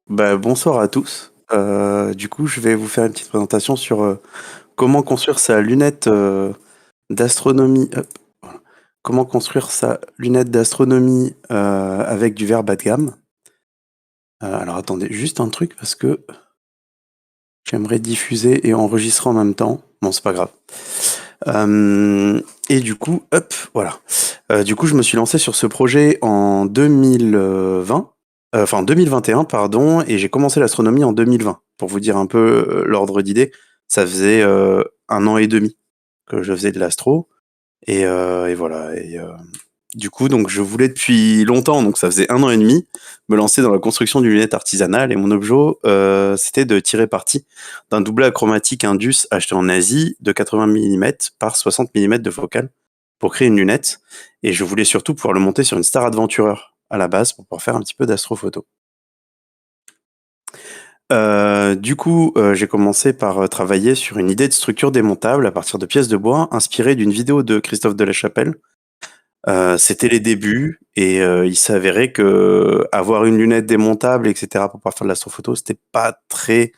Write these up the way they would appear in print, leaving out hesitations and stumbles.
Bonsoir à tous. Du coup, je vais vous faire une petite présentation sur comment construire sa lunette d'astronomie. Voilà. Comment construire sa lunette d'astronomie avec du verre bas de gamme. Alors attendez, juste un truc parce que j'aimerais diffuser et enregistrer en même temps. Bon, c'est pas grave. Et du coup, hop, voilà. Du coup, je me suis lancé sur ce projet en 2020, enfin 2021, pardon, et j'ai commencé l'astronomie en 2020. Pour vous dire un peu l'ordre d'idée, ça faisait 1 an et demi que je faisais de l'astro, et voilà. Du coup, donc je voulais depuis longtemps, donc ça faisait 1 an et demi, me lancer dans la construction d'une lunette artisanale, et mon objet, c'était de tirer parti d'un doublet achromatique Indus acheté en Asie de 80 mm par 60 mm de focale pour créer une lunette. Et je voulais surtout pouvoir le monter sur une Star Adventurer à la base pour pouvoir faire un petit peu d'astrophoto. J'ai commencé par travailler sur une idée de structure démontable à partir de pièces de bois inspirée d'une vidéo de Christophe Delachapelle. C'était les débuts et il s'avérait que avoir une lunette démontable et cetera pour pouvoir faire de l'astrophoto, c'était pas très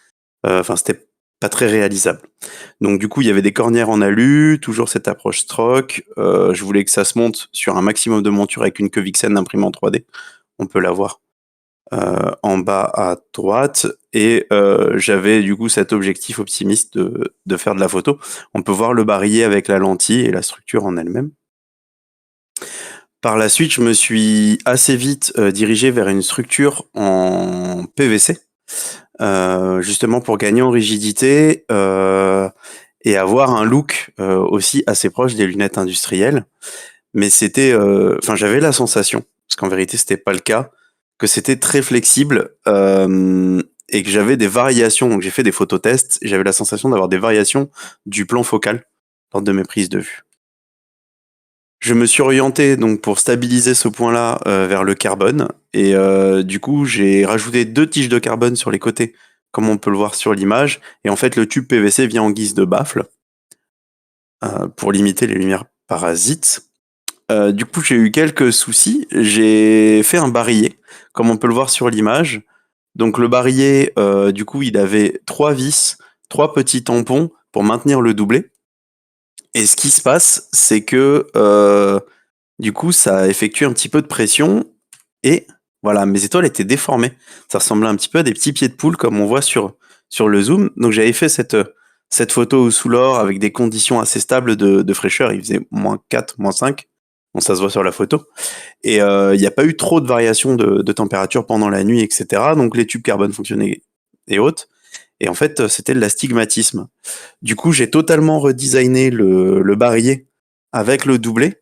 réalisable. Donc du coup, il y avait des cornières en alu, toujours cette approche stroke. Je voulais que ça se monte sur un maximum de monture avec une queue Vixen imprimée en 3D. On peut la voir en bas à droite. Et j'avais du coup cet objectif optimiste de faire de la photo. On peut voir le barillet avec la lentille et la structure en elle-même. Par la suite, je me suis assez vite dirigé vers une structure en PVC, justement pour gagner en rigidité et avoir un look aussi assez proche des lunettes industrielles. Mais j'avais la sensation, parce qu'en vérité c'était pas le cas, que c'était très flexible et que j'avais des variations. Donc j'ai fait des phototests et j'avais la sensation d'avoir des variations du plan focal lors de mes prises de vue. Je me suis orienté donc pour stabiliser ce point-là vers le carbone et du coup j'ai rajouté 2 tiges de carbone sur les côtés, comme on peut le voir sur l'image. Et en fait le tube PVC vient en guise de baffle pour limiter les lumières parasites. Du coup j'ai eu quelques soucis. J'ai fait un barillet, comme on peut le voir sur l'image. Donc le barillet, du coup il avait 3 vis, 3 petits tampons pour maintenir le doublé. Et ce qui se passe, c'est que du coup, ça a effectué un petit peu de pression et voilà, mes étoiles étaient déformées. Ça ressemblait un petit peu à des petits pieds de poule comme on voit sur le zoom. Donc j'avais fait cette photo sous l'or avec des conditions assez stables de fraîcheur. Il faisait -4, -5. Bon, ça se voit sur la photo. Et il n'y a pas eu trop de variations de température pendant la nuit, etc. Donc les tubes carbone fonctionnaient et autres. Et en fait, c'était de l'astigmatisme. Du coup, j'ai totalement redesigné le barillet avec le doublé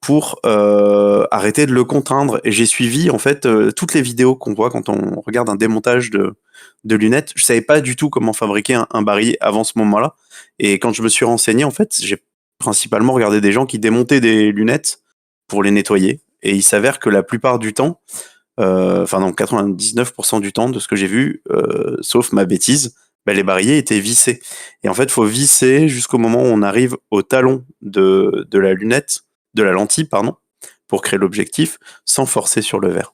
pour arrêter de le contraindre. Et j'ai suivi en fait toutes les vidéos qu'on voit quand on regarde un démontage de lunettes. Je savais pas du tout comment fabriquer un barillet avant ce moment-là. Et quand je me suis renseigné, en fait, j'ai principalement regardé des gens qui démontaient des lunettes pour les nettoyer. Et il s'avère que la plupart du temps, enfin non, 99% du temps de ce que j'ai vu, sauf ma bêtise, les barillet étaient vissés. Et en fait, il faut visser jusqu'au moment où on arrive au talon de la lunette, de la lentille, pardon, pour créer l'objectif, sans forcer sur le verre.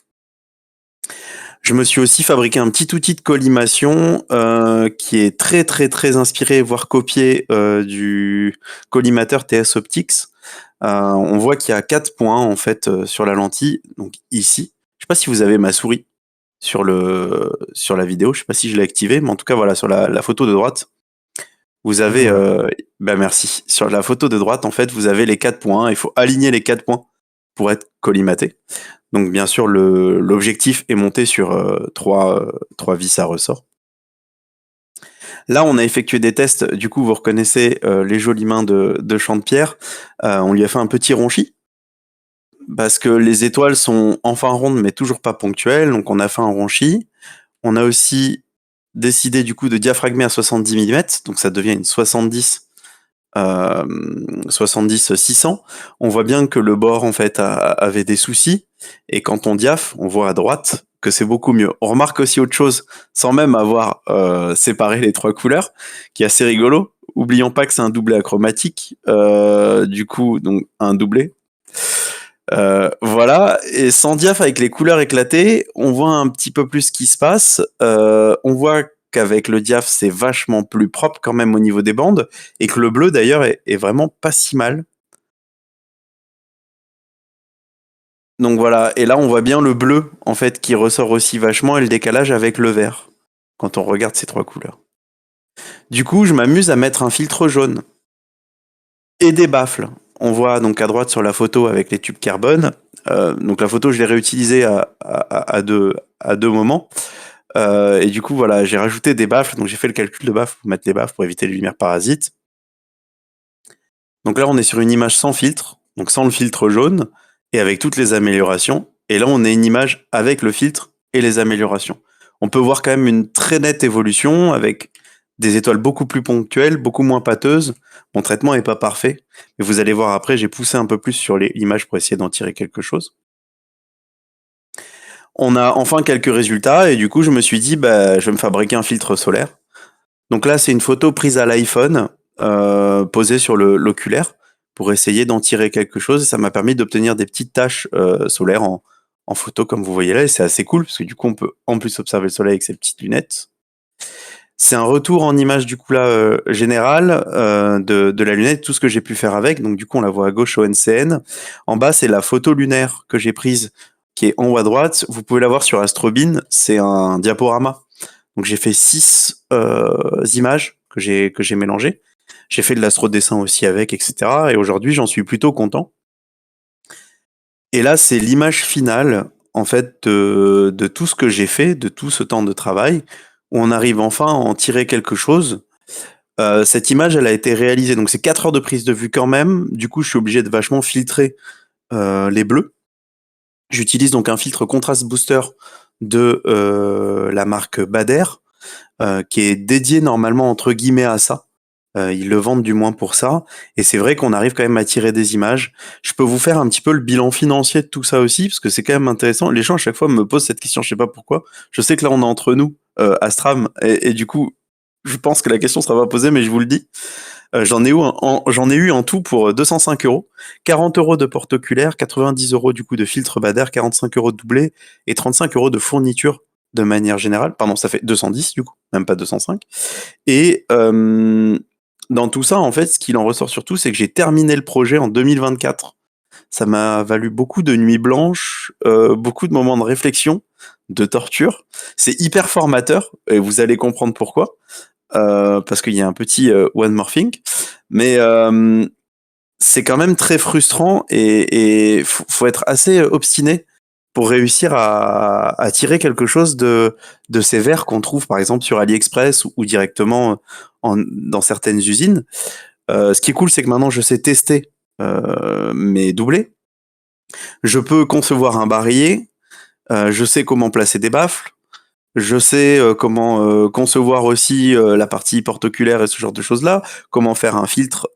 Je me suis aussi fabriqué un petit outil de collimation qui est très très très inspiré, voire copié du collimateur TS Optics. On voit qu'il y a 4 points en fait sur la lentille, donc ici. Je sais pas si vous avez ma souris sur la vidéo, je sais pas si je l'ai activé, mais en tout cas voilà, sur la photo de droite, vous Je avez vois. merci. Sur la photo de droite, en fait, vous avez les 4 points. Il faut aligner les 4 points pour être collimaté. Donc bien sûr, l'objectif est monté sur trois vis à ressort. Là, on a effectué des tests. Du coup, vous reconnaissez les jolies mains de Champepierre. On lui a fait un petit ronchi parce que les étoiles sont enfin rondes, mais toujours pas ponctuelles. Donc on a fait un ronchi. On a aussi décidé du coup de diaphragmer à 70 mm, donc ça devient une 70 600. On voit bien que le bord en fait avait des soucis, et quand on diaph, on voit à droite que c'est beaucoup mieux. On remarque aussi autre chose, sans même avoir séparé les 3 couleurs, qui est assez rigolo. Oublions pas que c'est un doublé achromatique, du coup donc un doublé. Voilà, et sans diaph avec les couleurs éclatées, on voit un petit peu plus ce qui se passe. On voit qu'avec le diaph, c'est vachement plus propre quand même au niveau des bandes, et que le bleu d'ailleurs est vraiment pas si mal. Donc voilà, et là on voit bien le bleu en fait qui ressort aussi vachement et le décalage avec le vert quand on regarde ces trois couleurs. Du coup, je m'amuse à mettre un filtre jaune et des baffles. On voit donc à droite sur la photo avec les tubes carbone. Donc la photo, je l'ai réutilisée à deux moments. Et du coup, voilà, j'ai rajouté des baffles. Donc j'ai fait le calcul de baffles pour mettre les baffles pour éviter les lumières parasites. Donc là, on est sur une image sans filtre, donc sans le filtre jaune, et avec toutes les améliorations. Et là, on a une image avec le filtre et les améliorations. On peut voir quand même une très nette évolution avec des étoiles beaucoup plus ponctuelles, beaucoup moins pâteuses. Mon traitement n'est pas parfait, mais vous allez voir après, j'ai poussé un peu plus sur l'image pour essayer d'en tirer quelque chose. On a enfin quelques résultats, et du coup, je me suis dit, bah, je vais me fabriquer un filtre solaire. Donc là, c'est une photo prise à l'iPhone, posée sur l'oculaire, pour essayer d'en tirer quelque chose. Et ça m'a permis d'obtenir des petites taches solaires en photo, comme vous voyez là. Et c'est assez cool, parce que du coup, on peut en plus observer le soleil avec ces petites lunettes. C'est un retour en image, du coup, là, général de la lunette, tout ce que j'ai pu faire avec. Donc, du coup, on la voit à gauche au NCN. En bas, c'est la photo lunaire que j'ai prise, qui est en haut à droite. Vous pouvez la voir sur Astrobin. C'est un diaporama. Donc j'ai fait 6 images que j'ai mélangées. J'ai fait de l'astrodessin aussi avec, etc. Et aujourd'hui, j'en suis plutôt content. Et là, c'est l'image finale, en fait, de tout ce que j'ai fait, de tout ce temps de travail, où on arrive enfin à en tirer quelque chose. Cette image, elle a été réalisée, donc c'est 4 heures de prise de vue quand même. Du coup, je suis obligé de vachement filtrer les bleus. J'utilise donc un filtre contrast booster de la marque Bader, qui est dédié normalement entre guillemets à ça. Ils le vendent du moins pour ça. Et c'est vrai qu'on arrive quand même à tirer des images. Je peux vous faire un petit peu le bilan financier de tout ça aussi, parce que c'est quand même intéressant. Les gens à chaque fois me posent cette question, je sais pas pourquoi. Je sais que là on est entre nous, Astram, et du coup, je pense que la question sera pas posée, mais je vous le dis. J'en ai eu en tout pour 205 euros, 40 euros de porte oculaire, 90 euros du coup de filtre Bader, 45 euros de doublé et 35 euros de fourniture de manière générale. Pardon, ça fait 210 du coup, même pas 205. Et dans tout ça, en fait, ce qu'il en ressort surtout, c'est que j'ai terminé le projet en 2024. Ça m'a valu beaucoup de nuits blanches, beaucoup de moments de réflexion, de torture. C'est hyper formateur, et vous allez comprendre pourquoi. Parce qu'il y a un petit one more thing. Mais c'est quand même très frustrant, et faut être assez obstiné pour réussir à tirer quelque chose de ces verres qu'on trouve par exemple sur AliExpress ou directement dans certaines usines. Ce qui est cool, c'est que maintenant je sais tester mes doublés. Je peux concevoir un barillet. Je sais comment placer des baffles. Je sais comment concevoir aussi la partie porte-oculaire et ce genre de choses-là, comment faire un filtre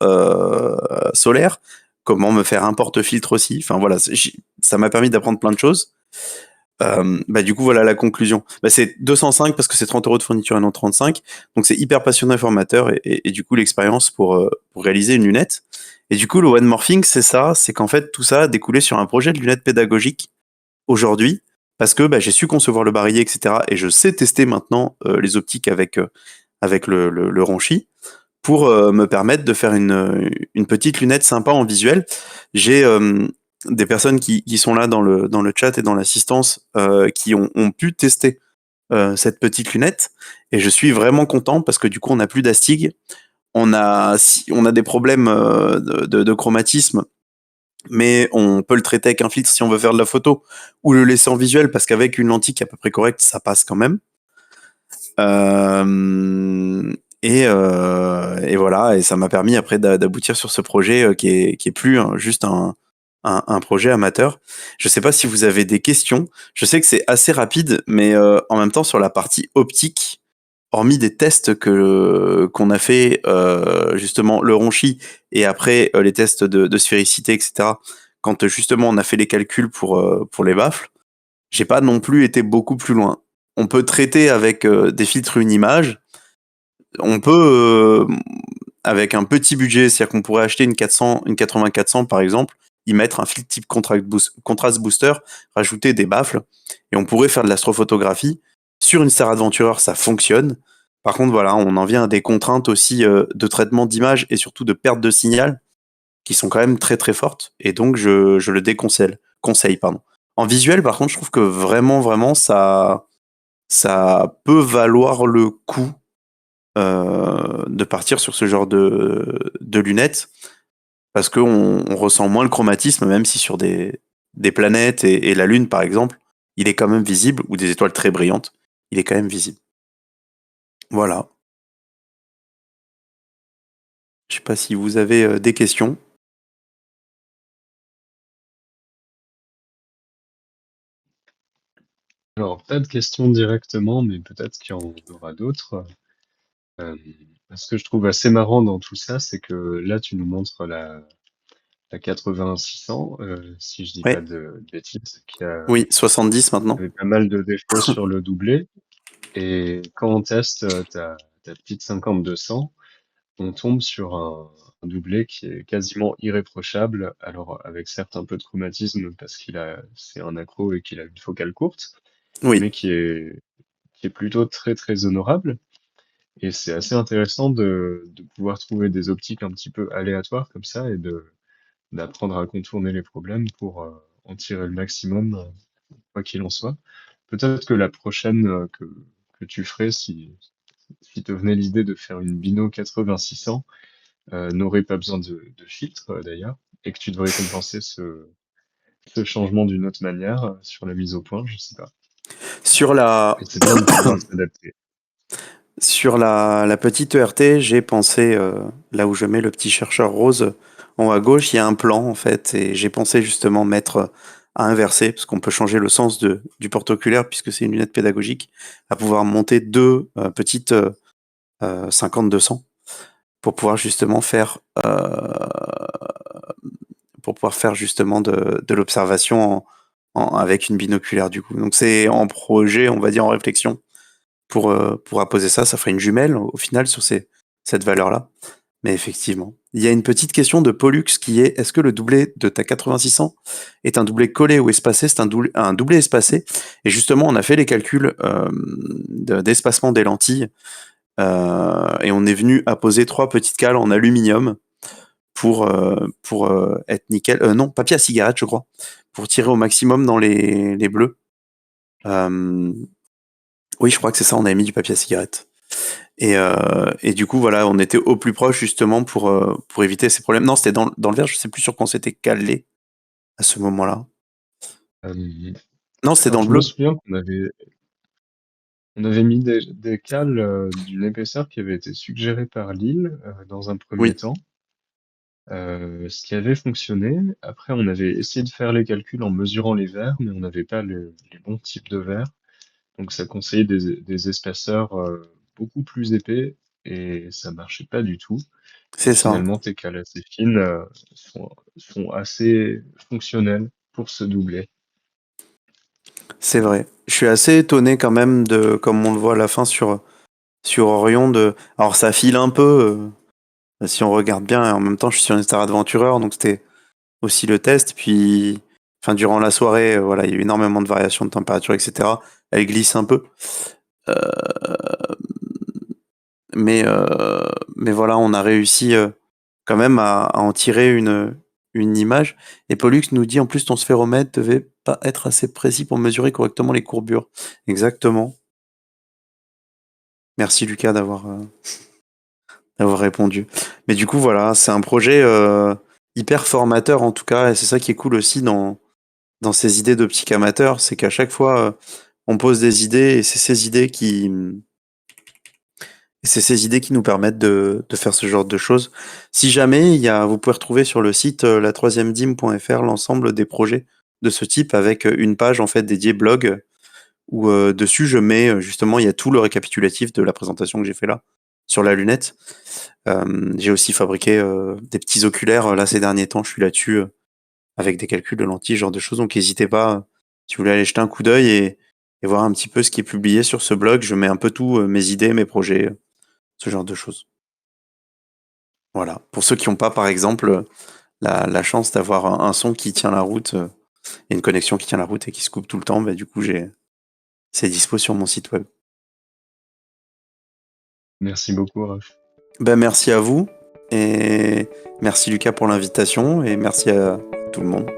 solaire, comment me faire un porte-filtre aussi. Enfin voilà, ça m'a permis d'apprendre plein de choses. Bah, du coup, voilà la conclusion. Bah, c'est 205 parce que c'est 30 euros de fourniture et non 35. Donc c'est hyper passionnant et formateur, et du coup l'expérience pour réaliser une lunette. Et du coup, le one morphing, c'est ça, c'est qu'en fait tout ça a découlé sur un projet de lunette pédagogique aujourd'hui, parce que bah, j'ai su concevoir le barillet, etc. Et je sais tester maintenant les optiques avec le Ronchi pour me permettre de faire une petite lunette sympa en visuel. J'ai des personnes qui sont là dans le chat et dans l'assistance qui ont pu tester cette petite lunette, et je suis vraiment content parce que du coup on n'a plus d'astig, on a des problèmes de chromatisme, mais on peut le traiter avec un filtre si on veut faire de la photo, ou le laisser en visuel parce qu'avec une lentille qui est à peu près correcte, ça passe quand même. Et voilà, et ça m'a permis après d'aboutir sur ce projet qui est plus juste un projet amateur. Je sais pas si vous avez des questions. Je sais que c'est assez rapide, mais en même temps sur la partie optique, hormis des tests qu'on a fait justement le Ronchi, et après les tests de sphéricité, etc. Quand justement on a fait les calculs pour les baffles, j'ai pas non plus été beaucoup plus loin. On peut traiter avec des filtres une image. On peut avec un petit budget, c'est-à-dire qu'on pourrait acheter une 400, une 80-400 par exemple, y mettre un filtre type contrast booster, rajouter des baffles, et on pourrait faire de l'astrophotographie. Sur une Star Adventurer, ça fonctionne. Par contre, voilà, on en vient à des contraintes aussi de traitement d'image et surtout de perte de signal qui sont quand même très très fortes. Et donc, je le déconseille. Pardon. En visuel, par contre, je trouve que vraiment, ça peut valoir le coup de partir sur ce genre de lunettes parce qu'on on ressent moins le chromatisme, même si sur des planètes et la Lune, par exemple, il est quand même visible, ou des étoiles très brillantes, il est quand même visible. Voilà. Je sais pas si vous avez des questions. Alors, pas de questions directement, mais peut-être qu'il y en aura d'autres. Euh, Ce que je trouve assez marrant dans tout ça, c'est que là, tu nous montres la 80-600, si je dis pas Ouais. de bêtises, Oui, 70 maintenant. avait pas mal de défauts sur le doublé. Et quand on teste ta petite 50-200, on tombe sur un doublé qui est quasiment irréprochable. Alors, avec certes un peu de chromatisme parce c'est un accro et qu'il a une focale courte, Oui. mais qui est plutôt très très honorable. Et c'est assez intéressant de pouvoir trouver des optiques un petit peu aléatoires comme ça et d'apprendre à contourner les problèmes pour en tirer le maximum, quoi qu'il en soit. Peut-être que la prochaine que tu ferais, si te venait l'idée de faire une Bino 80-600, n'aurait pas besoin de filtre d'ailleurs, et que tu devrais compenser ce changement d'une autre manière sur la mise au point, je sais pas. Sur la, Et c'est bien de pouvoir s'adapter. sur la petite ERT, j'ai pensé, là où je mets le petit chercheur rose en haut à gauche, il y a un plan en fait, et j'ai pensé justement mettre à inverser, parce qu'on peut changer le sens du porte-oculaire, puisque c'est une lunette pédagogique, à pouvoir monter deux petites 50-200 pour pouvoir justement faire justement de l'observation avec une binoculaire du coup. Donc c'est en projet, on va dire en réflexion pour apposer ça. Ça ferait une jumelle au final sur cette valeur-là. Mais effectivement. Il y a une petite question de Pollux qui est: est-ce que le doublé de ta 8600 est un doublé collé ou espacé? C'est un doublé espacé. Et justement, on a fait les calculs d'espacement des lentilles et on est venu apposer 3 petites cales en aluminium pour être nickel. Non, papier à cigarette, je crois, pour tirer au maximum dans les bleus. Oui, je crois que c'est ça, on avait mis du papier à cigarette. Et du coup, voilà, on était au plus proche justement pour éviter ces problèmes. Non, c'était dans le vert, je sais plus sur quoi on s'était calé à ce moment-là. Euh, Non, c'était alors dans le je me bleu. souviens on avait mis des cales d'une épaisseur qui avait été suggérée par Lille dans un premier Oui, temps, ce qui avait fonctionné. Après, on avait essayé de faire les calculs en mesurant les verres, mais on n'avait pas les bons types de verres. Donc ça conseillait des espaceurs beaucoup plus épais et ça marchait pas du tout. Et c'est ça. finalement, tes cales assez fines sont assez fonctionnelles pour se doubler. C'est vrai. Je suis assez étonné quand même de, comme on le voit à la fin sur Orion, alors ça file un peu, si on regarde bien, et en même temps, je suis sur une Star Adventurer, donc c'était aussi le test. Puis, enfin, durant la soirée, voilà, il y a eu énormément de variations de température, etc. Elle glisse un peu. Euh, mais voilà, on a réussi quand même à en tirer une image. Et Pollux nous dit en plus ton sphéromètre devait pas être assez précis pour mesurer correctement les courbures. Exactement. Merci Lucas d'avoir répondu. Mais du coup, voilà, c'est un projet hyper formateur en tout cas, et c'est ça qui est cool aussi dans ces idées d'optique amateur, c'est qu'à chaque fois, on pose des idées, et c'est ces idées qui nous permettent de faire ce genre de choses. Si jamais, vous pouvez retrouver sur le site la3eme-dîme.fr l'ensemble des projets de ce type avec une page en fait dédiée blog où dessus je mets justement, il y a tout le récapitulatif de la présentation que j'ai fait là sur la lunette. J'ai aussi fabriqué des petits oculaires là ces derniers temps, je suis là-dessus avec des calculs de lentilles, ce genre de choses. Donc n'hésitez pas, si vous voulez aller jeter un coup d'œil et voir un petit peu ce qui est publié sur ce blog. Je mets un peu tout, mes idées, mes projets, ce genre de choses. Voilà. Pour ceux qui n'ont pas, par exemple, la chance d'avoir un son qui tient la route et une connexion qui tient la route et qui se coupe tout le temps. Bah, du coup, c'est dispo sur mon site web. Merci beaucoup, Raph. Ben, merci à vous et merci Lucas pour l'invitation et merci à tout le monde.